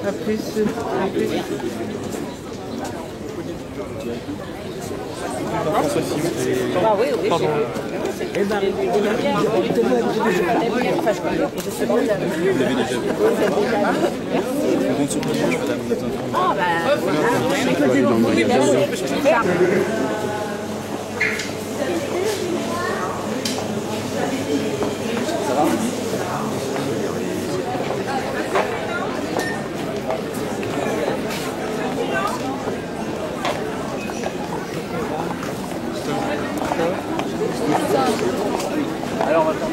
À plus. À plus. Ah oui, oui. Eh ben, ah Alors on va faire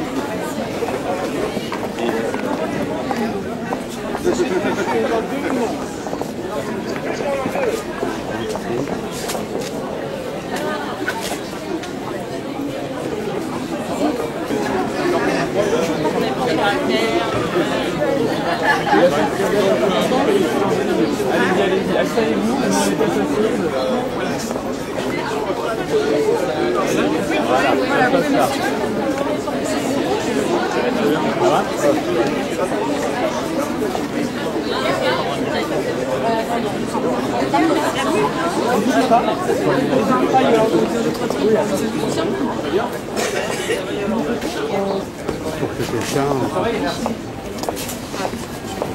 allez-y, installez-vous, voilà, ça passe là. Ça va? Pour que quelqu'un...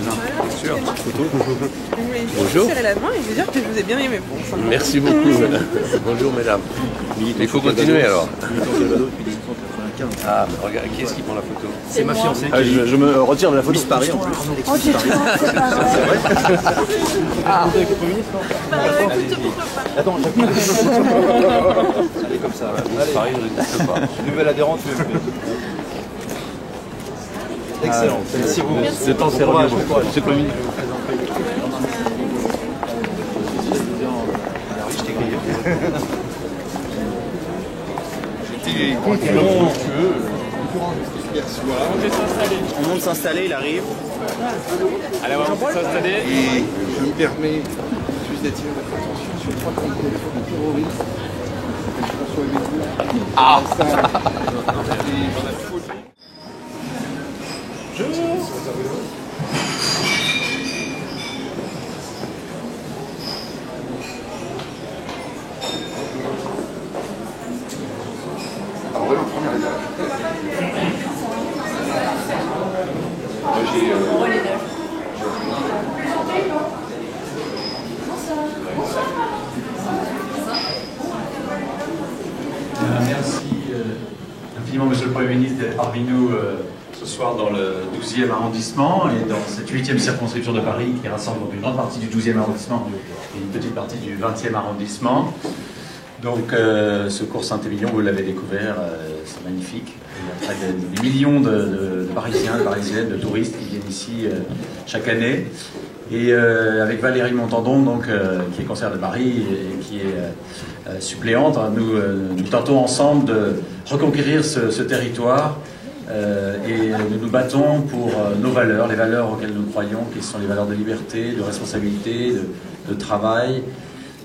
Bien sûr, photo. Bonjour. Serrer la main et vous dire que je vous ai bien aimé. Bon, Merci beaucoup. Bonjour mesdames. Il faut continuer alors. Ah, mais regarde, qui est-ce qui prend la photo? C'est ma fiancée. Ah, je me retire de la photo. Miss Paris en plus. Oh, j'ai trop hâte, c'est pas vrai. Ah, avec le Premier ministre, attends, allez comme ça. Allez. Paris, je ne déteste pas. Nouvelle adhérente. Excellent. Merci beaucoup. Le temps c'est revenu. C'est pas mis. On monte s'installer, il arrive. Allez, on va s'installer. Et je me permets juste d'attirer votre attention sur 3 comptes terroristes. François Bayrou. Ah. Alors, voilà, en première étape. Merci infiniment, Monsieur le Premier ministre, d'être parmi nous ce soir dans le 12e arrondissement et dans cette 8e circonscription de Paris qui rassemble donc une grande partie du 12e arrondissement et une petite partie du 20e arrondissement. Donc ce cours Saint-Émilion, vous l'avez découvert, c'est magnifique. Il y a près de millions de Parisiens, de Parisiennes, de touristes qui viennent ici chaque année. Et avec Valérie Montandon, donc, qui est conseillère de Paris et qui est suppléante, nous tentons ensemble de reconquérir ce territoire et nous nous battons pour nos valeurs, les valeurs auxquelles nous croyons, qui sont les valeurs de liberté, de responsabilité, de travail,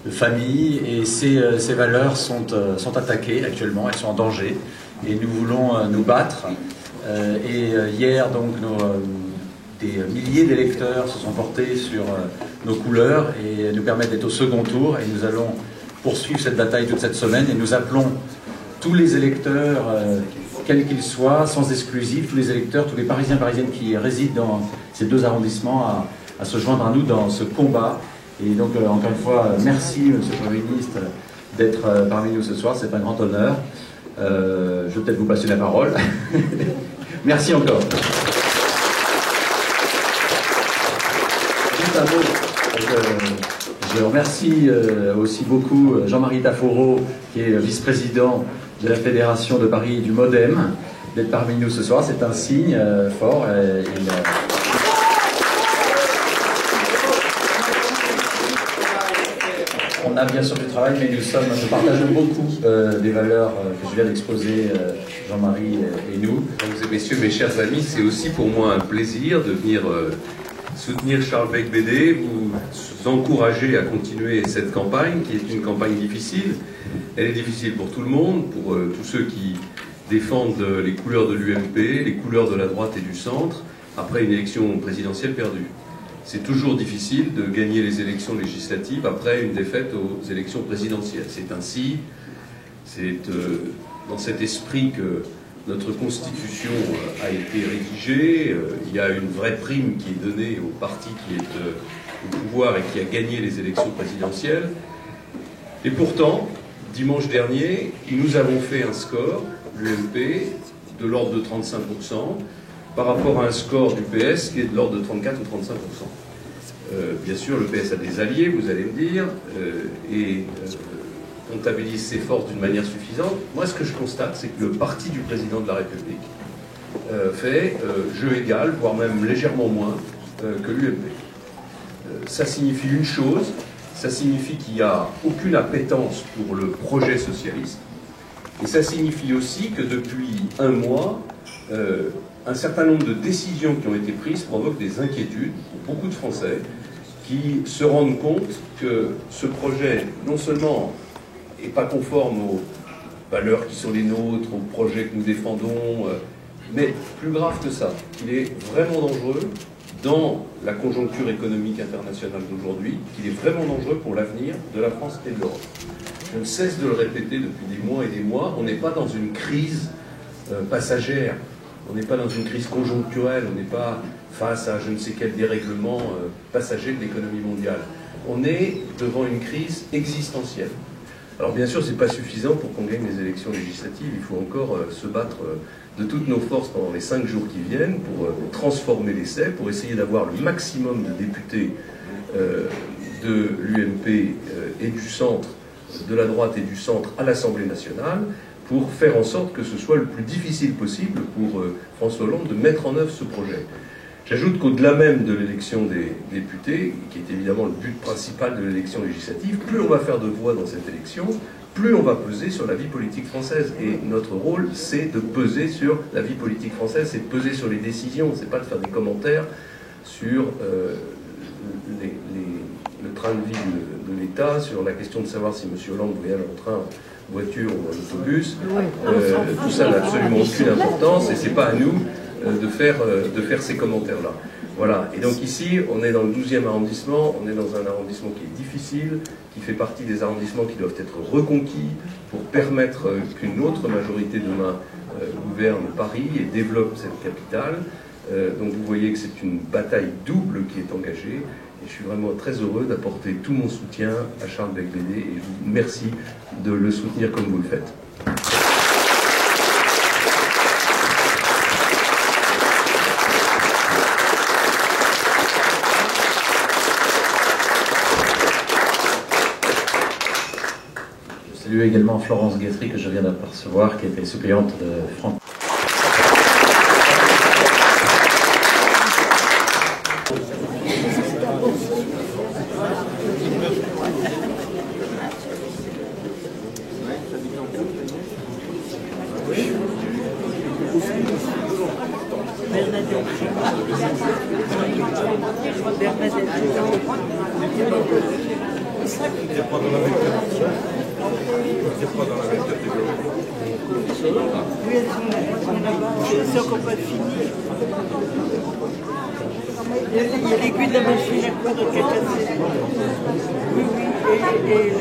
de famille. Et ces valeurs sont attaquées actuellement, elles sont en danger et nous voulons nous battre. Hier, donc, des milliers d'électeurs se sont portés sur nos couleurs et nous permettent d'être au second tour. Et nous allons poursuivre cette bataille toute cette semaine. Et nous appelons tous les électeurs, quels qu'ils soient, sans exclusif, tous les électeurs, tous les Parisiens et Parisiennes qui résident dans ces 2 arrondissements à se joindre à nous dans ce combat. Et donc, encore une fois, merci, Monsieur le Premier ministre, d'être parmi nous ce soir. C'est un grand honneur. Je vais peut-être vous passer la parole. Merci encore. Je remercie aussi beaucoup Jean-Marie Taforeau, qui est vice-président de la Fédération de Paris du MoDem, d'être parmi nous ce soir. C'est un signe fort. On a bien sûr du travail, mais nous partageons beaucoup des valeurs que je viens d'exposer, Jean-Marie et nous. Mesdames et messieurs, mes chers amis, c'est aussi pour moi un plaisir de venir soutenir Charles Beigbeder, vous encourager à continuer cette campagne, qui est une campagne difficile. Elle est difficile pour tout le monde, pour tous ceux qui défendent les couleurs de l'UMP, les couleurs de la droite et du centre, après une élection présidentielle perdue. c'est toujours difficile de gagner les élections législatives après une défaite aux élections présidentielles. C'est ainsi, c'est dans cet esprit que notre Constitution a été rédigée. Il y a une vraie prime qui est donnée au parti qui est au pouvoir et qui a gagné les élections présidentielles. Et pourtant, dimanche dernier, nous avons fait un score, l'UMP, de l'ordre de 35%, par rapport à un score du PS qui est de l'ordre de 34 ou 35%. Bien sûr, le PS a des alliés, vous allez me dire, et comptabilise ses forces d'une manière suffisante. Moi, ce que je constate, c'est que le parti du président de la République fait jeu égal, voire même légèrement moins que l'UMP. Ça signifie une chose, ça signifie qu'il n'y a aucune appétence pour le projet socialiste, et ça signifie aussi que depuis un mois, un certain nombre de décisions qui ont été prises provoquent des inquiétudes pour beaucoup de Français qui se rendent compte que ce projet, non seulement n'est pas conforme aux valeurs qui sont les nôtres, aux projets que nous défendons, mais plus grave que ça, qu'il est vraiment dangereux dans la conjoncture économique internationale d'aujourd'hui, qu'il est vraiment dangereux pour l'avenir de la France et de l'Europe. Je ne cesse de le répéter depuis des mois et des mois, on n'est pas dans une crise passagère, on n'est pas dans une crise conjoncturelle, on n'est pas face à je ne sais quel dérèglement passager de l'économie mondiale. On est devant une crise existentielle. Alors bien sûr, ce n'est pas suffisant pour qu'on gagne les élections législatives, il faut encore se battre de toutes nos forces pendant les 5 jours qui viennent pour transformer l'essai, pour essayer d'avoir le maximum de députés de l'UMP et du centre, de la droite et du centre à l'Assemblée nationale, pour faire en sorte que ce soit le plus difficile possible pour François Hollande de mettre en œuvre ce projet. J'ajoute qu'au-delà même de l'élection des députés, qui est évidemment le but principal de l'élection législative, plus on va faire de voix dans cette élection, plus on va peser sur la vie politique française. Et notre rôle, c'est de peser sur la vie politique française, c'est de peser sur les décisions, c'est pas de faire des commentaires sur le train de vie de l'État, sur la question de savoir si M. Hollande voyage en train, en voiture ou en autobus. Tout ça n'a absolument aucune importance et c'est pas à nous de faire ces commentaires-là. Voilà. Et donc ici, on est dans le 12e arrondissement, on est dans un arrondissement qui est difficile, qui fait partie des arrondissements qui doivent être reconquis pour permettre qu'une autre majorité demain gouverne Paris et développe cette capitale. Donc vous voyez que c'est une bataille double qui est engagée. Et je suis vraiment très heureux d'apporter tout mon soutien à Charles Becbédé et je vous remercie de le soutenir comme vous le faites. Je salue également Florence Guetry que je viens d'apercevoir, qui était suppléante de Franck. C'est encore pas fini. Il y a l'aiguille de la machine à coudre qui est cassée. Oui, oui. Et